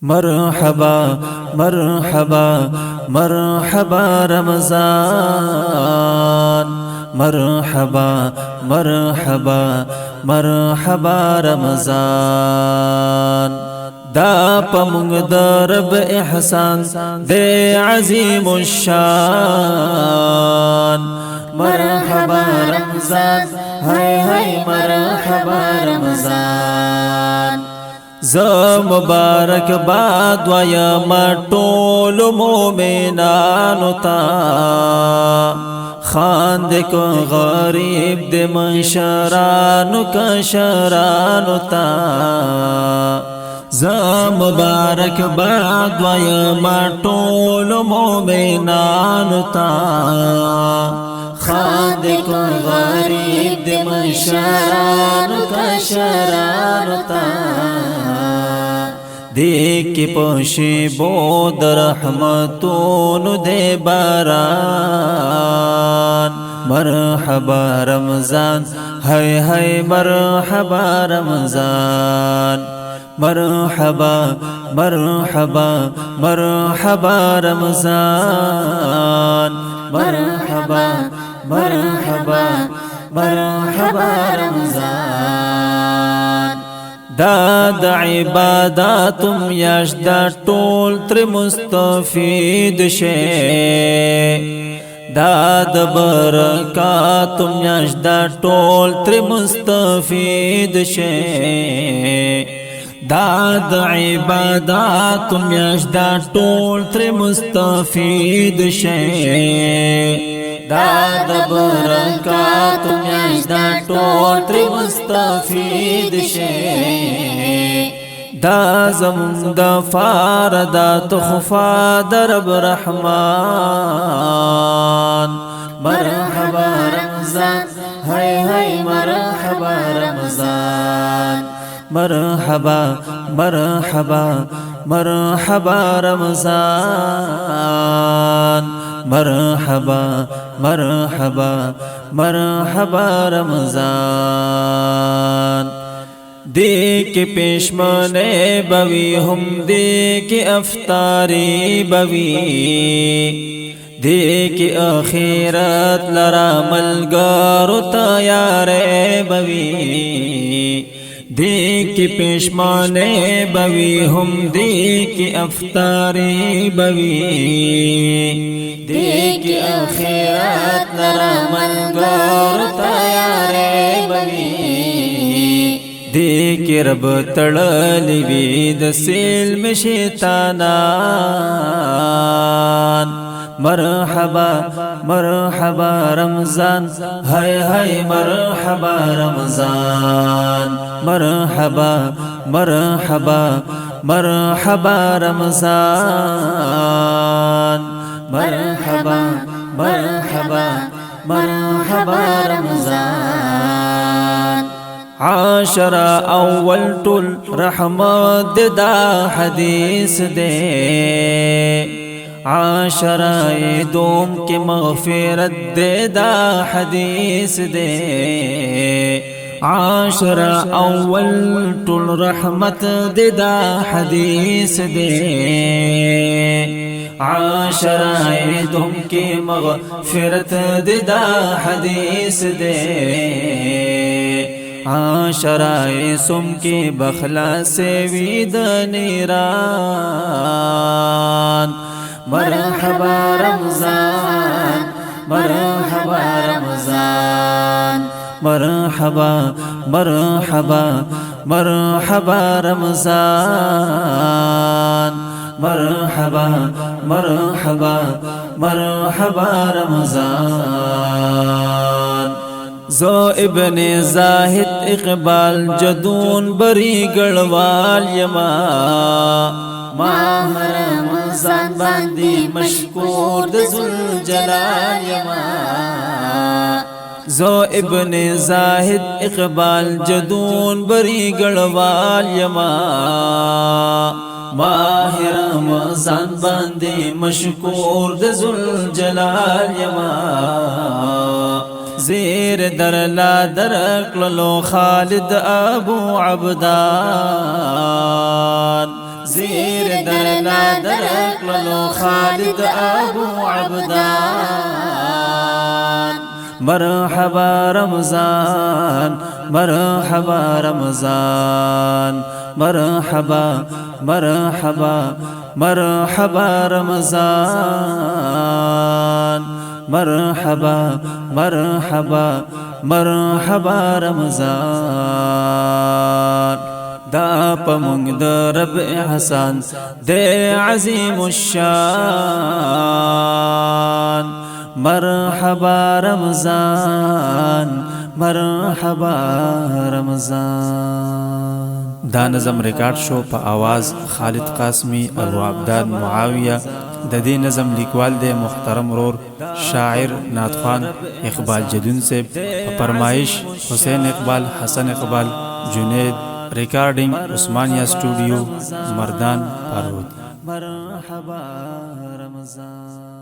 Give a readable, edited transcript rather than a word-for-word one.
مرحبا مرحبا مرحبا رمضان مرحبا مرحبا مرحبا رمضان دا پمونگ دا رب احسان دے عظیم الشان مرحبا رمضان ہائے ہائے مرحبا رمضان ز مبارک باد ویم طول مومنانو تا خاند کو غریب دے منشرانو کشرانو تا ز مبارک باد ویم طول مومنانو تا خاند کو غریب دے منشرانو کشرانو تا دیکھ پوشی بود رحمتون دے باران مرحبا رمضان ہائے ہائے مرحبا رمضان مرحبا مرحبا مرحبا رمضان مرحبا مرحبا مرحبا رمضان داد عباداتم یاش دا طول تر مستفید شے داد برکاتم یاش دا طول تر مستفید شے داد عباداتم یاش دا طول تر مستفید شے داد برکاتم یاش دا طول تر مستفید شے دا زمون دا فاردا تخفا درب رحمان مرحبا رمضان ہائے ہائے مرحبا رمضان مرحبا مرحبا مرحبا رمضان مرحبا مرحبا مرحبا رمضان دیکھ پیشمانے بوی ہم دیکھ افطاری بوی دیکھ آخرت لرا ملگار تیارے بوی دیکھ پیشمانے بوی ہم دیکھ افطاری بوی دیکھ آخرت لرا ملگار تیارے بوی دیکھ رب تڑلی بید سلم شیطانان مرحبا مرحبا رمضان ہائے ہائے مرحبا رمضان مرحبا مرحبا مرحبا رمضان مرحبا مرحبا مرحبا رمضان عاشرہ اول طول رحمت دا حدیث دے عاشرہ دوم کی مغفرت دے دا حدیث دے عاشرہ اول طول رحمت دے دا حدیث دے عاشرہ دوم کی مغفرت دے دا حدیث دے عاشرہ سم کی بخلا سے وید نیران مرحبا رمضان مرحبا رمضان مرحبا مرحبا مرحبا رمضان مرحبا مرحبا مرحبا رمضان زو ابن زاہد اقبال جدون بری گڑوال یما ماہ رمضان باندی مشکور دزل جلال یما زو ابن زاہد اقبال جدون بری گڑوال یما ماہ رمضان باندی مشکور دزل جلال یما زیر در لا درکلو خالد ابو عبدان زیر درلا درکلو خالد ابو عبدان مرحبا رمضان مرحبا رمضان مرحبا مرحبا مرحبا رمضان مرحبا مرحبا مرحبا رمضان دا پمونگ دا رب احسان دے عظیم الشان مرحبا رمضان مرحبا رمضان دا نظم ریکارڈ شو په آواز خالد قاسمی ابو عبدان معاویہ د دې نظم لیکوال دے محترم رور شاعر نعتخوان اقبال جدون سے فرمائش حسین اقبال حسن اقبال جنید ریکارڈنگ عثمانیہ اسٹوڈیو مردان پارود مرحبا رمضان